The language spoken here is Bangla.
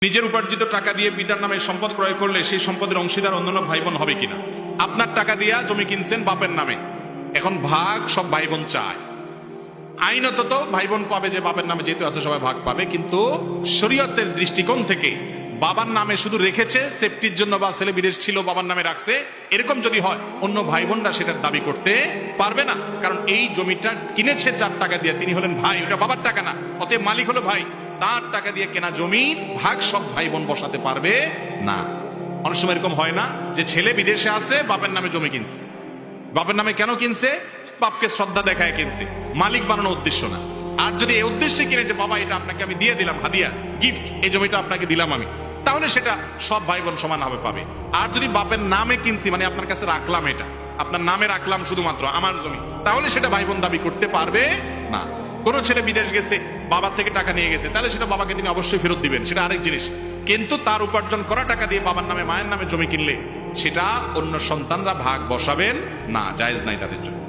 নিজের উপার্জিত টাকা দিয়ে পিতার নামে সম্পদ ক্রয় করলে সেই সম্পদের অংশীদার অন্যান্য ভাই বোন হবে কিনা? আপনার টাকা দিয়া জমি কিনছেন বাপের নামে, এখন ভাগ সব ভাই বোন চায়। আইনত তো ভাই বোন পাবে, যে বাপের নামে যেহেতু আছে সবাই ভাগ পাবে, কিন্তু শরীয়তের দৃষ্টিকোণ থেকে বাবার নামে শুধু রেখেছে সেফটির জন্য, বা ছেলে বিদেশ ছিল বাবার নামে রাখছে, এরকম যদি হয় অন্য ভাই বোনরা সেটার দাবি করতে পারবে না। কারণ এই জমিটা কিনেছে যার টাকা দিয়ে তিনি হলেন ভাই, ওটা বাবার টাকা না, অতএব মালিক হলো ভাই। তার টাকা দিয়ে কেনা জমির ভাগ সব ভাই বোন বসাতে পারবে না। অনেক সময় এরকম হয় না যে ছেলে বিদেশে আছে বাপের নামে জমি কিনছে, বাপের নামে কেন কিনছে? বাপকে শ্রদ্ধা দেখায় কিনছে, মালিক বানানোর উদ্দেশ্য না। আর যদি এই উদ্দেশ্যে কিনে যে বাবা এটা আপনাকে আমি দিয়ে দিলাম হাদিয়া, গিফট, এই জমিটা আপনাকে দিলাম আমি, তাহলে সেটা সব ভাই বোন সমান ভাবে পাবে। আর যদি বাপের নামে কিনছি, মানে আপনার কাছে রাখলাম, এটা আপনার নামে রাখলাম শুধুমাত্র আমার জমি, তাহলে সেটা ভাই বোন দাবি করতে পারবে না। কোনো ছেলে বিদেশ গেছে, বাবার থেকে টাকা নিয়ে গেছে, তাহলে সেটা বাবাকে তিনি অবশ্যই ফেরত দিবেন, সেটা আরেক জিনিস। কিন্তু তার উপার্জন করা টাকা দিয়ে বাবার নামে মায়ের নামে জমি কিনলে সেটা অন্য সন্তানরা ভাগ বসাবেন না, জায়েজ নাই তাদের জন্য।